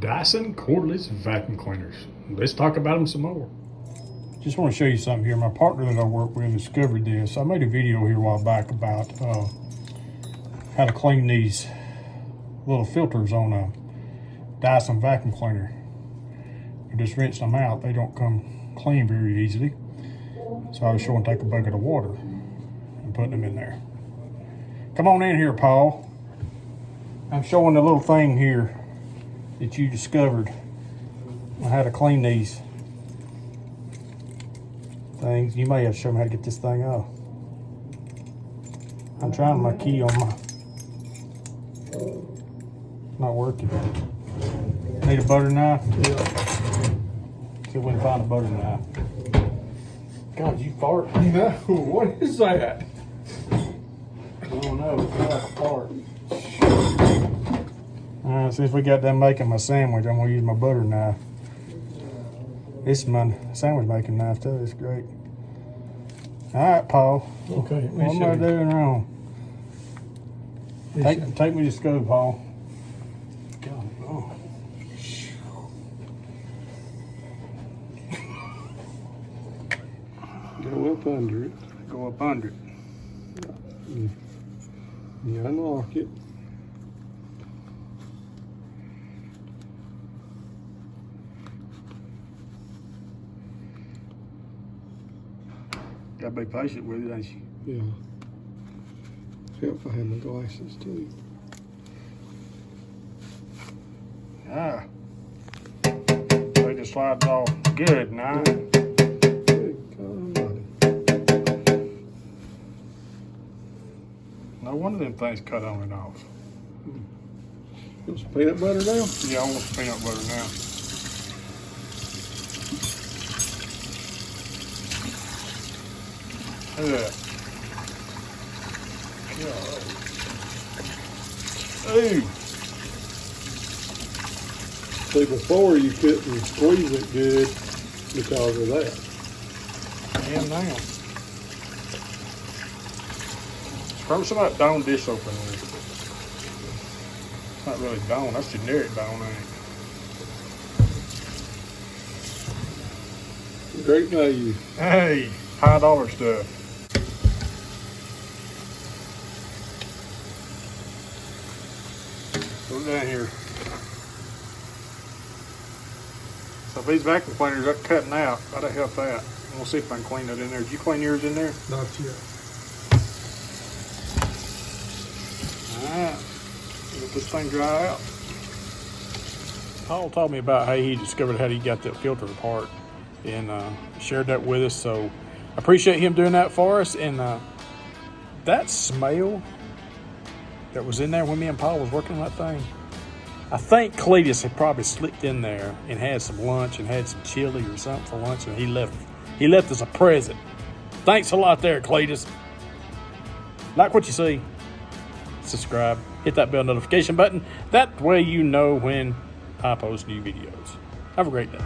Dyson cordless vacuum cleaners. Let's talk about them some more. Just want to show you something here. My partner that I work with discovered this. I made a video here a while back about how to clean these little filters on a Dyson vacuum cleaner. You just rinse them out. They don't come clean very easily. So I was showing take a bucket of water and putting them in there. Come on in here, Paul. I'm showing the little thing here that you discovered on how to clean these things. You may have to show me how to get this thing off. I'm trying my key on my... Not working. Need a butter knife? Yeah. See if we can find a butter knife. God, you fart? No, what is that? I don't know. It's like a fart. Alright, see if we got done making my sandwich. I'm gonna use my butter knife. This is my sandwich making knife too. It's great. Alright, Paul. Okay, What am I doing wrong? Take me to school, Paul. God, oh. Go up under it. Go up under it. You unlock it. Gotta be patient with it, ain't you? Yeah. Help if I had my glasses too. Ah. They just slides off good now. Good God almighty. No wonder them things cut on and off. Want some peanut butter now? Yeah, I want some peanut butter now. Look at that. Ooh. See, before you couldn't squeeze it good because of that. Damn now. Probably some of that Dawn dish soap in there. It's not really Dawn, that's generic Dawn, ain't it? Great value. Hey, high dollar stuff. Go down here. So if these vacuum cleaners are cutting out, that'll help that. We'll see if I can clean that in there. Did you clean yours in there? Not yet. Alright. Let this thing dry out. Paul told me about how he discovered how he got that filter apart and shared that with us. So I appreciate him doing that for us. And that smell that was in there when me and Paul was working on that thing, I think Cletus had probably slipped in there and had some lunch and had some chili or something for lunch, and he left us a present. Thanks a lot there, Cletus. Like what you see, subscribe, hit that bell notification button. That way you know when I post new videos. Have a great day.